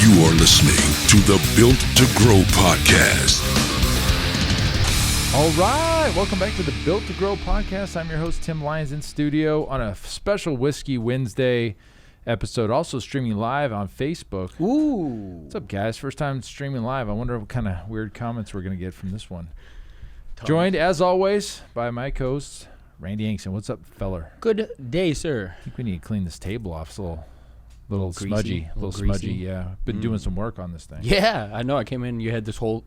You are listening to the Built to Grow podcast. All right, welcome back to the Built to Grow podcast. I'm your host, Tim Lyons, in studio on a special Whiskey Wednesday episode, also streaming live on Facebook. Ooh. What's up, guys? First time streaming live. I wonder what kind of weird comments we're going to get from this one. Joined, as always, by my co-host, Randy Angson. What's up, feller? Good day, sir. I think we need to clean this table off. It's a little Greasy, smudgy. A little smudgy, greasy. yeah. Been doing some work on this thing. Yeah, I know. I came in. You had this whole.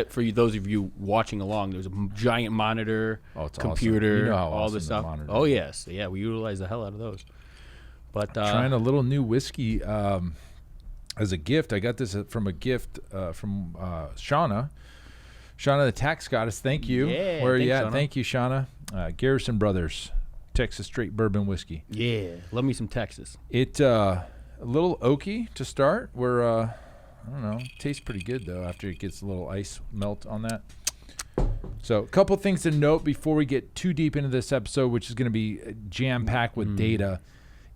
For those of you watching along, there's a giant monitor, It's computer, awesome. You know how all awesome this the stuff. monitor Oh is. yes, yeah. We utilize the hell out of those. But Trying a little new whiskey as a gift. I got this from a gift from Shauna. Shauna, the tax goddess. Thank you. Yeah, Where are you thanks, at? Shauna. Thank you, Shauna. Garrison Brothers, Texas Straight Bourbon Whiskey. yeah, love me some Texas. It a little oaky to start. We're I don't know. Tastes pretty good though after it gets a little ice melt on that. So a couple things to note before we get too deep into this episode, which is going to be jam-packed with data,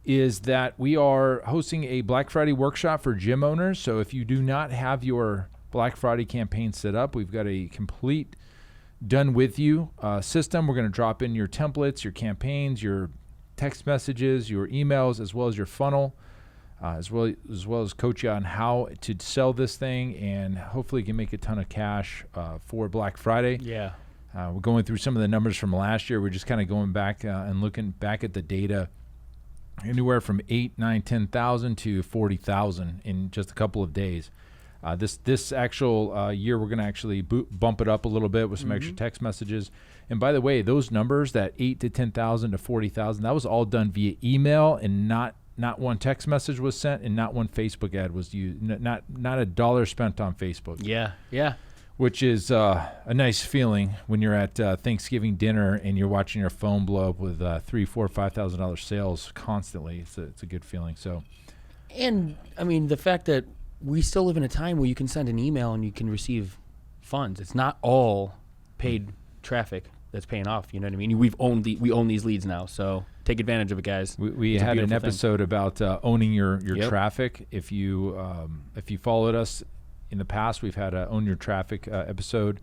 is that we are hosting a Black Friday workshop for gym owners. So if you do not have your Black Friday campaign set up, we've got a complete done-with-you system. We're going to drop in your templates, your campaigns, your text messages, your emails, as well as your funnel, as well as coach you on how to sell this thing, and hopefully you can make a ton of cash for Black Friday. Yeah. We're going through some of the numbers from last year. We're just kind of going back and looking back at the data, anywhere from 8, 9, 10,000 to 40,000 in just a couple of days. This actual year, we're going to actually bump it up a little bit with some extra text messages. And by the way, those numbers, that 8 to 10,000 to 40,000, that was all done via email, and not one text message was sent, and not one Facebook ad was used. Not a dollar spent on Facebook. Yeah. Which is a nice feeling when you're at Thanksgiving dinner and you're watching your phone blow up with $3,000, $4,000, $5,000 sales constantly. It's a good feeling. So, And I mean the fact that we still live in a time where you can send an email and you can receive funds. It's not all paid traffic that's paying off. You know what I mean? We own these leads now, so take advantage of it, guys. We It's a had an beautiful thing. episode about owning your Yep. traffic. If you followed us in the past, we've had a Own Your Traffic episode.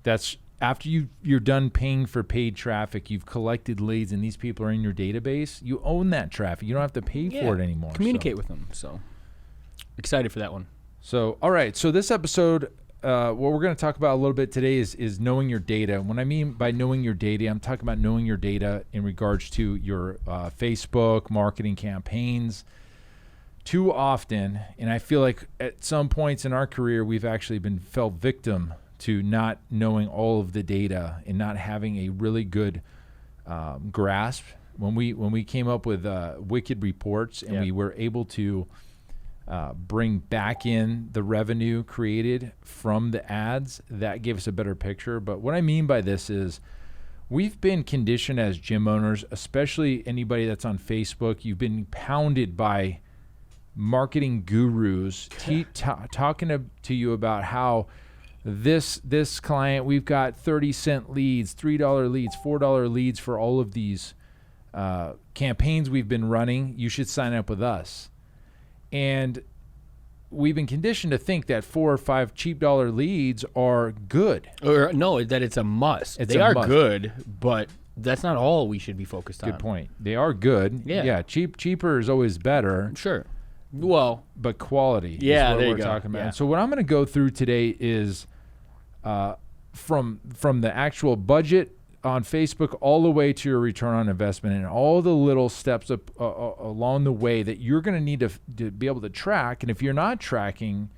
That's after you're done paying for paid traffic, you've collected leads, and these people are in your database. You own that traffic. You don't have to pay for it anymore. Communicate with them. So excited for that one. So, all right. So this episode, what we're going to talk about a little bit today is knowing your data. When I mean by knowing your data, I'm talking about knowing your data in regards to your Facebook marketing campaigns. Too often, and I feel like at some points in our career, we've actually fell victim to not knowing all of the data and not having a really good grasp. When we came up with Wicked reports and we were able to bring back in the revenue created from the ads, that gave us a better picture. But what I mean by this is we've been conditioned as gym owners, especially anybody that's on Facebook, you've been pounded by marketing gurus talking to you about how this client, we've got 30-cent leads, $3 leads, $4 leads for all of these campaigns we've been running. You should sign up with us. And we've been conditioned to think that 4 or 5 cheap dollar leads are good. Or no, that it's a must. It's they a are must. good, but that's not all we should be focused on. Good point. They are good. Yeah. Cheaper is always better. Sure. Well, But quality Yeah, is what there you we're go. talking about. Yeah. So what I'm going to go through today is from the actual budget on Facebook all the way to your return on investment and all the little steps up along the way that you're going to need to be able to track. And if you're not tracking,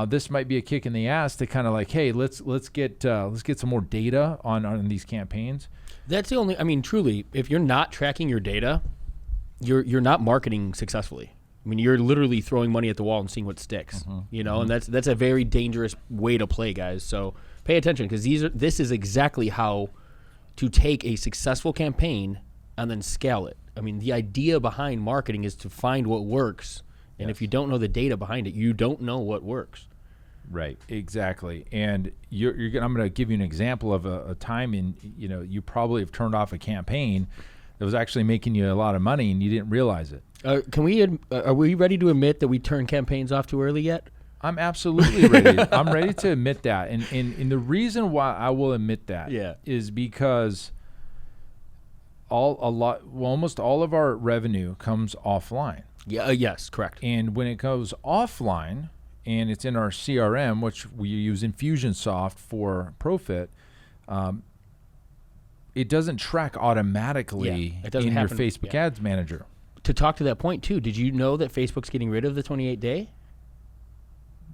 this might be a kick in the ass to kind of like, hey, let's get some more data on these campaigns. that's the only. I mean, truly, if you're not tracking your data, you're not marketing successfully. I mean, you're literally throwing money at the wall and seeing what sticks. You know, and that's a very dangerous way to play, guys. So pay attention, because this is exactly how to take a successful campaign and then scale it. I mean, the idea behind marketing is to find what works, and if you don't know the data behind it, you don't know what works. Right, exactly. And I'm going to give you an example of a time you probably have turned off a campaign that was actually making you a lot of money and you didn't realize it. Are we ready to admit that we turned campaigns off too early yet? I'm absolutely ready. I'm ready to admit that. And the reason why I will admit that is because almost all of our revenue comes offline. Yeah. Yes, correct. And when it goes offline and it's in our CRM, which we use Infusionsoft for Profit, it doesn't track automatically in your Facebook Ads Manager. To talk to that point too, did you know that Facebook's getting rid of the 28-day?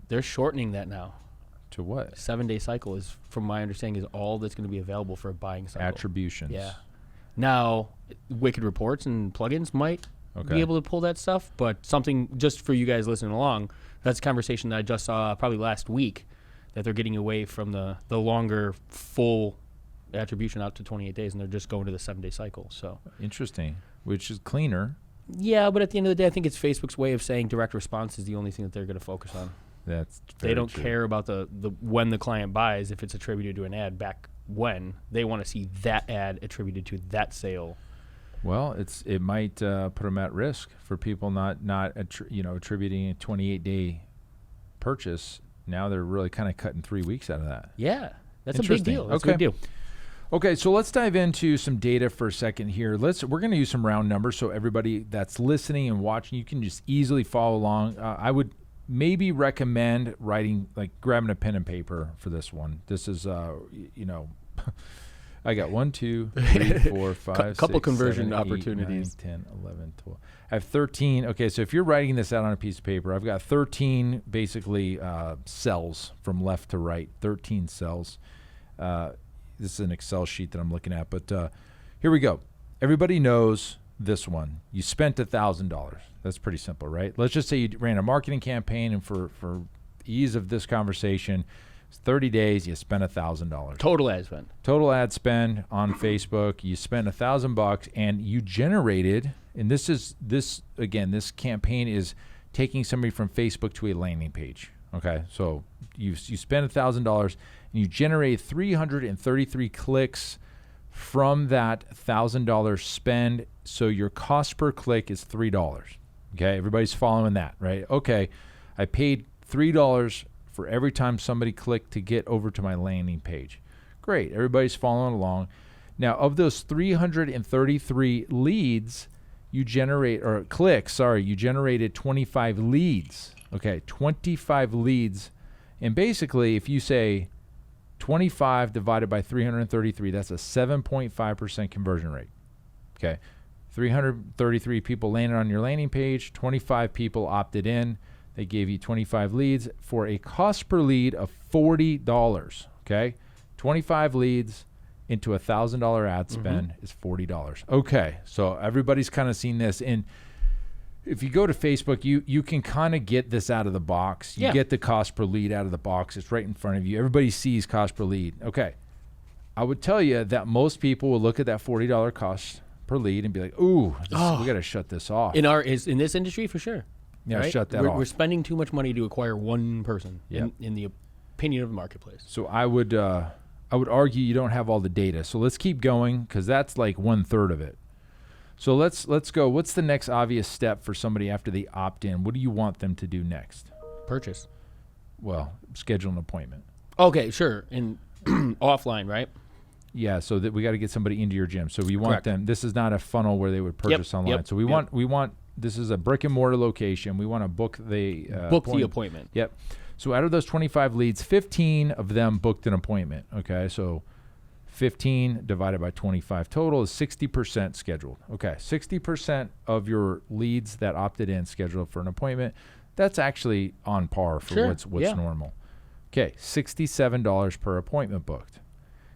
They're shortening that now. To what? 7-day cycle is, from my understanding, is all that's going to be available for a buying cycle. Attributions. Yeah. Now, Wicked Reports and plugins might be able to pull that stuff, but something just for you guys listening along, that's a conversation that I just saw probably last week, that they're getting away from the longer full attribution out to 28 days, and they're just going to the 7-day cycle. So interesting, which is cleaner. Yeah, but at the end of the day, I think it's Facebook's way of saying direct response is the only thing that they're going to focus on. That's they don't care about the when the client buys, if it's attributed to an ad back when. They want to see that ad attributed to that sale. Well, it might put them at risk for people not attributing a 28-day purchase. Now they're really kind of cutting 3 weeks out of that. Yeah, that's a big deal. That's a big deal. Okay, so let's dive into some data for a second here. We're going to use some round numbers so everybody that's listening and watching, you can just easily follow along. I would maybe recommend grabbing a pen and paper for this one. This is, I got 1, 2, 3, 4, 5, couple 6, conversion 7, 8, opportunities. 9, 10, 11, 12. I have 13. Okay, so if you're writing this out on a piece of paper, I've got 13 basically cells from left to right, 13 cells. This is an Excel sheet that I'm looking at, but here we go. Everybody knows this one. You spent $1,000. That's pretty simple, right? Let's just say you ran a marketing campaign, and for ease of this conversation, it's 30 days, you spent $1,000. Total ad spend. Total ad spend on Facebook. You spent $1,000, and you generated. And this campaign is taking somebody from Facebook to a landing page. Okay, so you spend $1,000, and you generate 333 clicks from that $1,000 spend. So your cost per click is $3. Okay, everybody's following that, right? Okay, I paid $3 for every time somebody clicked to get over to my landing page. Great, everybody's following along. Now, of those 333 leads, you generated 25 leads. Okay, 25 leads. And basically, if you say 25 divided by 333, that's a 7.5% conversion rate. Okay, 333 people landed on your landing page, 25 people opted in. They gave you 25 leads for a cost per lead of $40. Okay, 25 leads into $1,000 ad spend is $40. Okay, so everybody's kind of seen this. And if you go to Facebook, you can kind of get this out of the box. You get the cost per lead out of the box. It's right in front of you. Everybody sees cost per lead. Okay, I would tell you that most people will look at that $40 cost per lead and be like, "Ooh, we got to shut this off." In this industry, for sure. Yeah, right? Shut that off. We're spending too much money to acquire one person in the opinion of the marketplace. So I would argue you don't have all the data. So let's keep going, because that's like 1/3 of it. So let's go. What's the next obvious step for somebody after they opt in? What do you want them to do next? Purchase. Well, schedule an appointment. Okay, sure. And offline, right? Yeah, so that we got to get somebody into your gym. So we want them. This is not a funnel where they would purchase online. So we want. This is a brick and mortar location. We want to book the appointment. Yep. So out of those 25 leads, 15 of them booked an appointment. Okay, so 15 divided by 25 total is 60% scheduled. Okay, 60% of your leads that opted in scheduled for an appointment. That's actually on par for what's normal. Okay, $67 per appointment booked.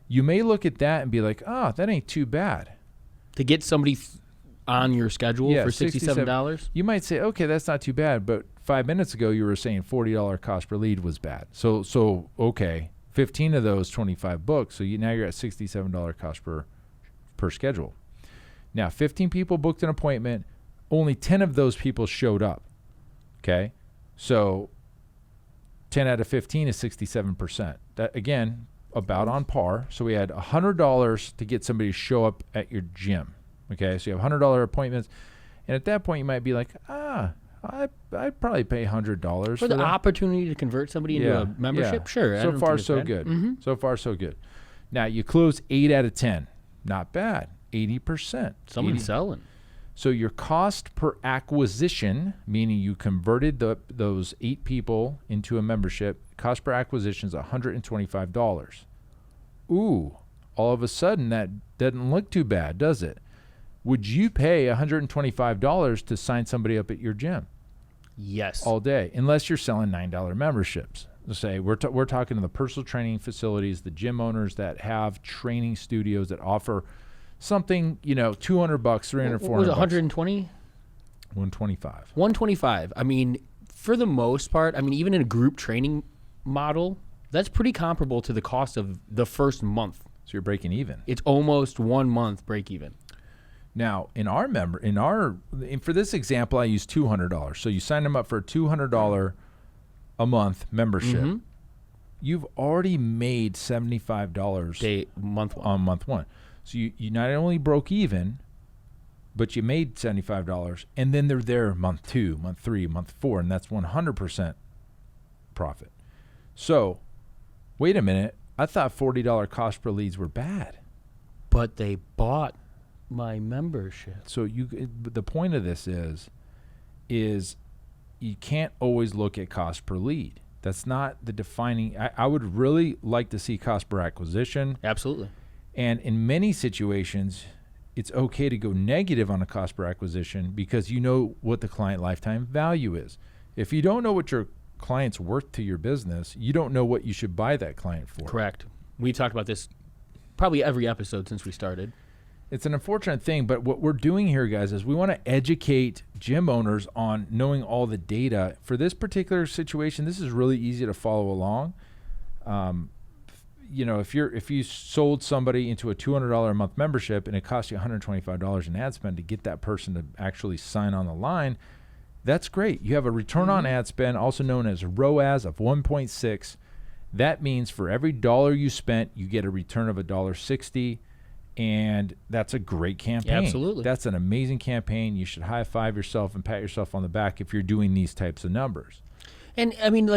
You may look at that and be like, "Oh, that ain't too bad." To get somebody on your schedule for $67? You might say, "Okay, that's not too bad," but 5 minutes ago you were saying $40 cost per lead was bad. So okay, 15 of those 25 booked, so now you're at $67 cost per schedule. Now, 15 people booked an appointment, only 10 of those people showed up. Okay, so 10 out of 15 is 67%. That, again, about on par. So we had $100 to get somebody to show up at your gym. Okay, so you have $100 appointments, and at that point you might be like, I'd probably pay $100 for the opportunity to convert somebody into a membership. Sure. So far, so good. Mm-hmm. So far, so good. Now you close 8 out of 10. Not bad. 80%. Someone's selling. So your cost per acquisition, meaning you converted those 8 people into a membership, cost per acquisition is $125. Ooh, all of a sudden that doesn't look too bad, does it? Would you pay $125 to sign somebody up at your gym? Yes. All day, unless you're selling $9 memberships. Let's say we're talking to the personal training facilities, the gym owners that have training studios that offer something, $200, $300, $400. Was it 120? 125. 125. I mean, for the most part, even in a group training model, that's pretty comparable to the cost of the first month. So you're breaking even. It's almost 1 month break even. Now, for this example, I use $200. So you sign them up for a $200 a month membership. Mm-hmm. You've already made $75 on month one. So you not only broke even, but you made $75, and then they're there month 2, month 3, month 4, and that's 100% profit. So, wait a minute. I thought $40 cost per leads were bad. But they bought my membership. So the point of this is you can't always look at cost per lead. That's not the defining. I would really like to see cost per acquisition. Absolutely. And in many situations, it's okay to go negative on a cost per acquisition because you know what the client lifetime value is. If you don't know what your client's worth to your business, you don't know what you should buy that client for. Correct. We've talked about this probably every episode since we started. It's an unfortunate thing, but what we're doing here, guys, is we want to educate gym owners on knowing all the data. For this particular situation, this is really easy to follow along. If you sold somebody into a $200 a month membership and it costs you $125 in ad spend to get that person to actually sign on the line, that's great. You have a return on ad spend, also known as ROAS of 1.6. That means for every dollar you spent, you get a return of $1.60. And that's a great campaign. Absolutely. That's an amazing campaign. You should high five yourself and pat yourself on the back if you're doing these types of numbers. And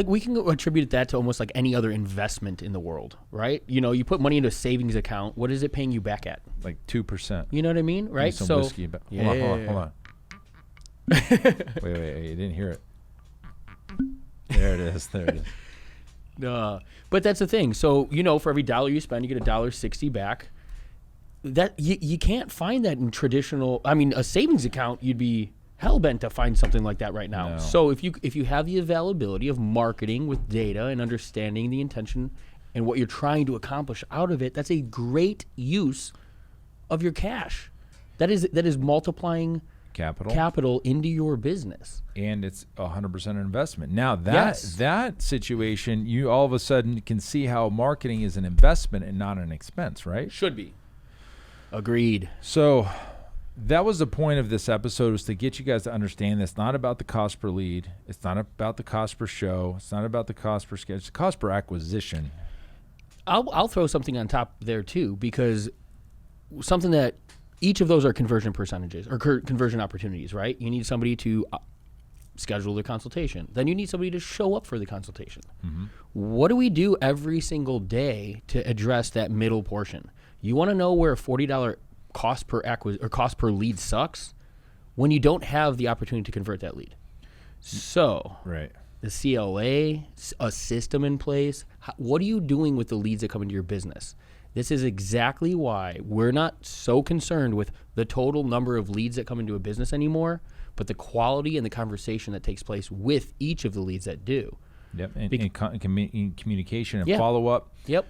we can attribute that to almost like any other investment in the world, right? You put money into a savings account. What is it paying you back at? Like 2%. You know what I mean? Right? Some whiskey. Hold on. Wait. You didn't hear it. There it is. But that's the thing. So, for every dollar you spend, you get $1.60 back. That you can't find that in traditional. A savings account, you'd be hell-bent to find something like that right now. No. So if you have the availability of marketing with data and understanding the intention and what you're trying to accomplish out of it, that's a great use of your cash. That is multiplying capital into your business. And it's 100% an investment. Now that situation, you all of a sudden can see how marketing is an investment and not an expense, right? Should be. Agreed. So that was the point of this episode, was to get you guys to understand that it's not about the cost per lead. It's not about the cost per show. It's not about the cost per schedule. It's the cost per acquisition. I'll throw something on top there too, because something that each of those are conversion percentages or conversion opportunities, right? You need somebody to schedule the consultation. Then you need somebody to show up for the consultation. Mm-hmm. What do we do every single day to address that middle portion? You want to know where a $40 cost per lead sucks? When you don't have the opportunity to convert that lead. So, right. The CLA, a system in place. What are you doing with the leads that come into your business? This is exactly why we're not so concerned with the total number of leads that come into a business anymore, but the quality and the conversation that takes place with each of the leads that do. Yep, and communication and Yeah. follow-up. Yep.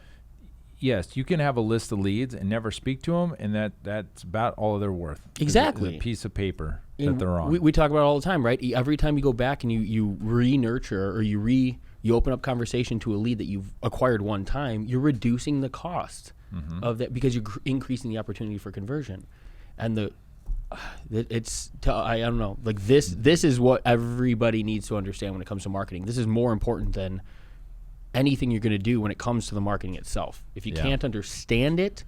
Yes, you can have a list of leads and never speak to them, and that's about all they're worth. Exactly. It's a piece of paper that they're on. We talk about it all the time, right? Every time you go back and you re-nurture or you open up conversation to a lead that you've acquired one time, you're reducing the cost of that because you're increasing the opportunity for conversion. And I don't know, like this is what everybody needs to understand when it comes to marketing. This is more important than anything you're going to do when it comes to the marketing itself. If you Yeah. can't understand it,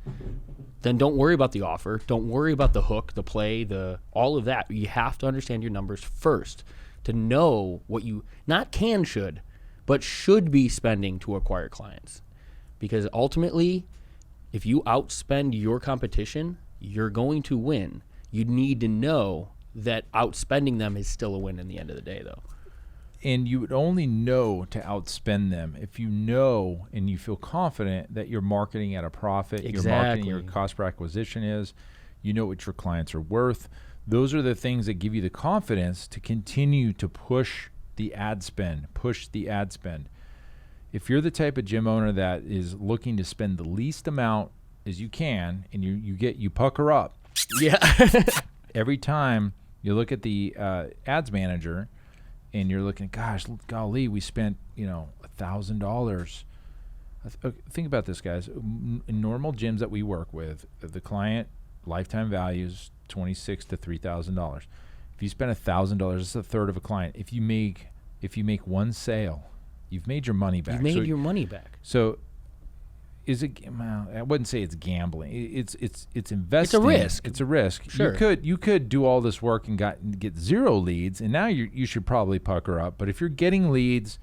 then don't worry about the offer. Don't worry about the hook, the play, all of that. You have to understand your numbers first to know what you not can, should, but should be spending to acquire clients. Because ultimately, if you outspend your competition, you're going to win. You need to know that outspending them is still a win in the end of the day, though. And you would only know to outspend them if you know and you feel confident that you're marketing at a profit, you're marketing, your cost per acquisition is, you know what your clients are worth. Those are the things that give you the confidence to continue to push the ad spend. If you're the type of gym owner that is looking to spend the least amount as you can, and you pucker up. Yeah. Every time you look at the ads manager, and you're looking, gosh, golly, we spent, $1,000. Think about this, guys. In normal gyms that we work with, the client lifetime value is $2,600 to $3,000. If you spend $1,000, it's a third of a client. If you make one sale, you've made your money back. You've made your money back. So, is it? Well, I wouldn't say it's gambling. It's investing. It's a risk. It's a risk. Sure. You could do all this work and get zero leads, and now you should probably pucker up. But if you're getting leads,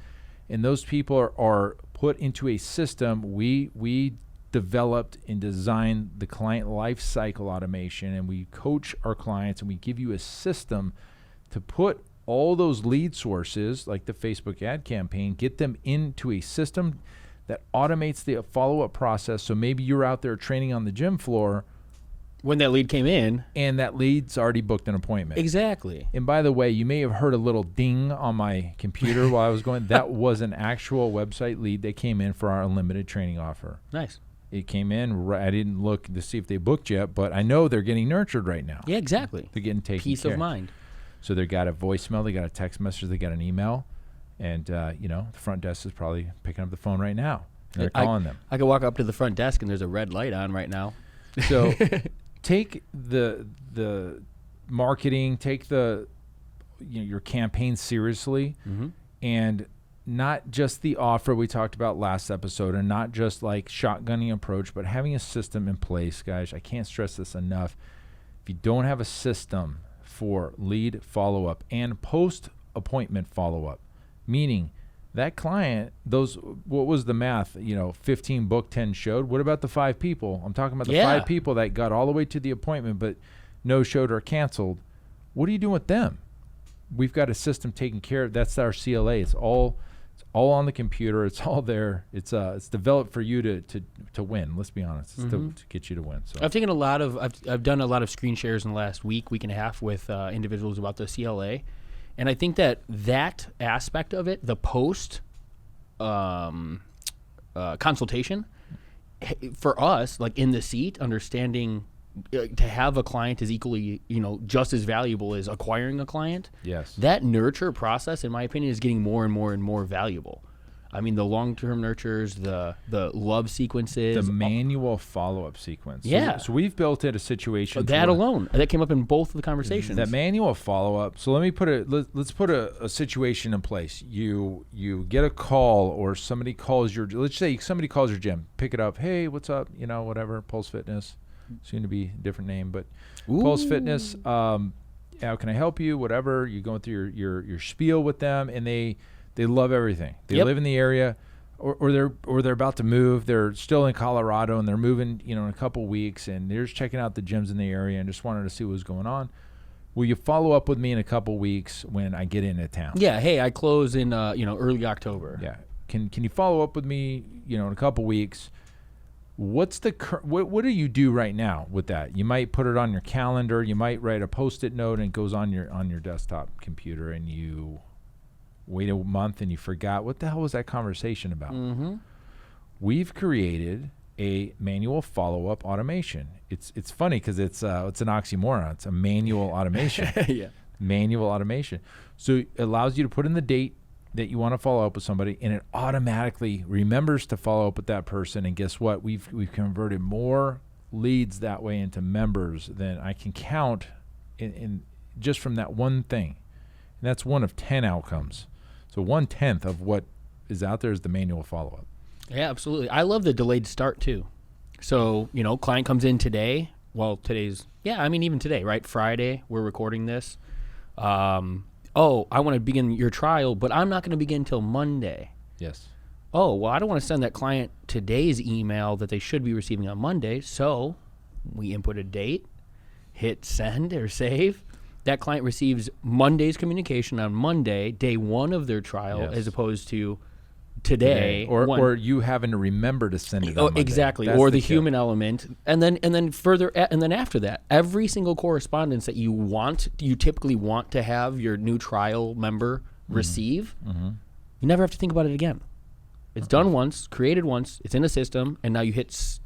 and those people are put into a system, we developed and designed the client life cycle automation, and we coach our clients, and we give you a system to put all those lead sources, like the Facebook ad campaign, get them into a system that automates the follow-up process. So maybe you're out there training on the gym floor when that lead came in, and that lead's already booked an appointment. Exactly. And by the way, you may have heard a little ding on my computer while I was going. That was an actual website lead that came in for our unlimited training offer. Nice. It came in. I didn't look to see if they booked yet, but I know they're getting nurtured right now. Yeah, exactly. They're getting taken Peace care of mind. So they got a voicemail, they got a text message, they got an email, and the front desk is probably picking up the phone right now. They're calling them. I could walk up to the front desk and there's a red light on right now. So take the marketing, take your campaign seriously, and not just the offer we talked about last episode, and not just like shotgunning approach, but having a system in place, guys. I can't stress this enough. If you don't have a system for lead follow-up and post-appointment follow-up, meaning that client, what was the math? 15 booked, 10 showed. What about the 5 people? I'm talking about the 5 people that got all the way to the appointment but no showed or canceled. What are you doing with them? We've got a system taking care of. That's our CLA. It's all on the computer. It's all there. It's developed for you to win. Let's be honest. It's to get you to win. So I've done a lot of screen shares in the last week and a half with individuals about the CLA. And I think that aspect of it, the post consultation, for us, like in the seat, understanding to have a client is equally, just as valuable as acquiring a client. Yes. That nurture process, in my opinion, is getting more and more and more valuable. I mean, the long-term nurtures, the love sequences. The manual follow-up sequence. Yeah. So we've built it a situation. That alone. That came up in both of the conversations. That manual follow-up. So let's put a situation in place. You get a call, or somebody calls let's say somebody calls your gym. Pick it up. Hey, what's up? Whatever. Pulse Fitness. Soon to be a different name, but Pulse Fitness. How can I help you? Whatever. You're going through your spiel with them, and they love everything. They live in the area, or they're about to move. They're still in Colorado, and they're moving, in a couple weeks, and they're just checking out the gyms in the area and just wanted to see what was going on. Will you follow up with me in a couple weeks when I get into town? Yeah. Hey, I close in early October. Yeah. Can you follow up with me, in a couple weeks? What's what do you do right now with that? You might put it on your calendar. You might write a Post-it note, and it goes on your desktop computer, and you wait a month and you forgot what the hell was that conversation about. We've created a manual follow-up automation. It's funny because it's an oxymoron. It's a manual automation. Yeah. Manual automation. So it allows you to put in the date that you want to follow up with somebody, and it automatically remembers to follow up with that person. And guess what? We've converted more leads that way into members than I can count in just from that one thing. And that's one of 10 outcomes. So 1/10 of what is out there is the manual follow-up. Yeah, absolutely. I love the delayed start too. So, client comes in today. Well, even today, right? Friday, we're recording this. I want to begin your trial, but I'm not going to begin until Monday. Yes. Oh, well, I don't want to send that client today's email that they should be receiving on Monday. So we input a date, hit send or save. That client receives Monday's communication on Monday, day one of their trial, as opposed to today. Or you having to remember to send it on Monday. Exactly. That's or the human element. And then after that, every single correspondence that you typically want to have your new trial member receive, you never have to think about it again. It's done once, created once, it's in a system, and now you hit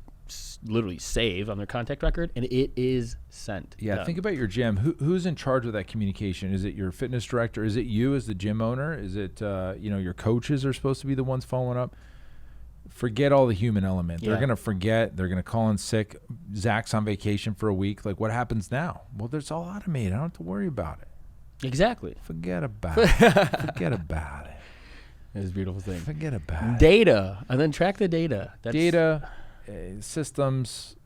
literally save on their contact record, and it is sent. Yeah, think about your gym. Who's in charge of that communication? Is it your fitness director? Is it you as the gym owner? Is it your coaches are supposed to be the ones following up? Forget all the human element. They're going to forget. They're going to call in sick. Zach's on vacation for a week. Like, what happens now? Well, it's all automated. I don't have to worry about it. Exactly. Forget about it. Forget about it. It's a beautiful thing. Forget about it. Data, and then track the data. Data, systems.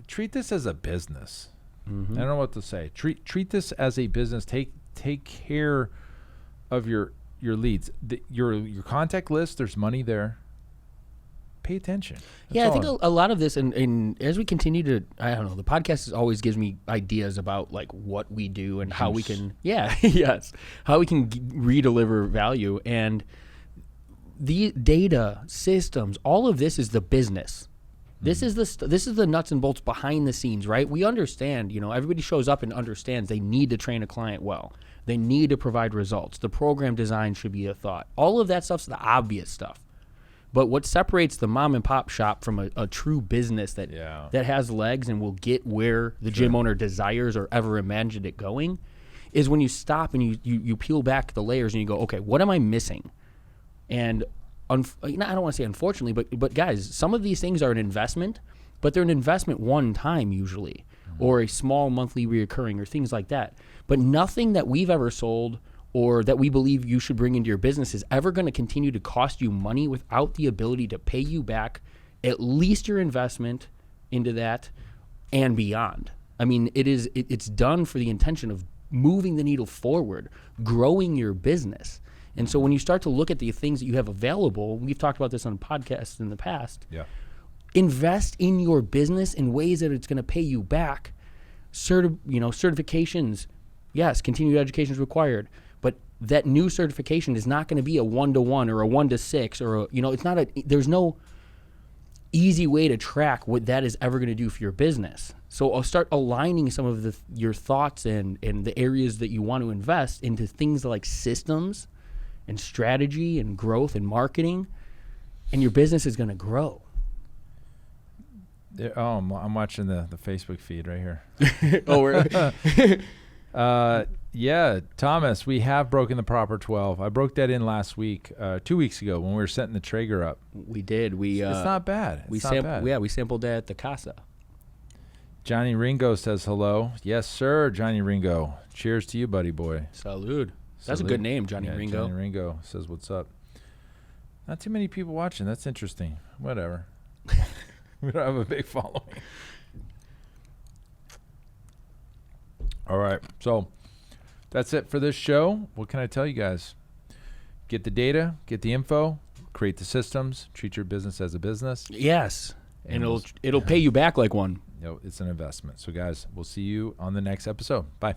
Treat this as a business. I don't know what to say. Treat this as a business. Take care of your leads. Your contact list. There's money there. Pay attention. I think a lot of this, and as we continue to, I don't know, the podcast always gives me ideas about like what we do and how we can, how we can redeliver value. And the data, systems, all of this is the business. This is the nuts and bolts behind the scenes, right? We understand, everybody shows up and understands they need to train a client well. They need to provide results. The program design should be a thought. All of that stuff's the obvious stuff. But what separates the mom and pop shop from a true business that has legs and will get where the gym owner desires or ever imagined it going is when you stop and you peel back the layers and you go, okay, what am I missing? And I don't want to say unfortunately, but guys, some of these things are an investment, but they're an investment one time usually, or a small monthly reoccurring or things like that. But nothing that we've ever sold or that we believe you should bring into your business is ever going to continue to cost you money without the ability to pay you back at least your investment into that and beyond. I mean, it's done for the intention of moving the needle forward, growing your business. And so when you start to look at the things that you have available, we've talked about this on podcasts in the past, invest in your business in ways that it's going to pay you back. Certifications, yes, continued education is required, but that new certification is not going to be a 1-to-1 or a 1-to-6 or it's not there's no easy way to track what that is ever going to do for your business. So I'll start aligning some of your thoughts and the areas that you want to invest into things like systems and strategy and growth and marketing, and your business is going to grow. I'm watching the Facebook feed right here. Thomas, we have broken the proper 12. I broke that in last week, 2 weeks ago when we were setting the Traeger up. We did. It's not bad. We sampled that at the Casa. Johnny Ringo says hello. Yes, sir, Johnny Ringo. Cheers to you, buddy boy. Salud. That's a good name, Johnny Ringo. Johnny Ringo says what's up. Not too many people watching. That's interesting. Whatever. We don't have a big following. All right. So that's it for this show. What can I tell you guys? Get the data, get the info, create the systems, treat your business as a business. Yes. And it'll pay you back like one. It's an investment. So guys, we'll see you on the next episode. Bye.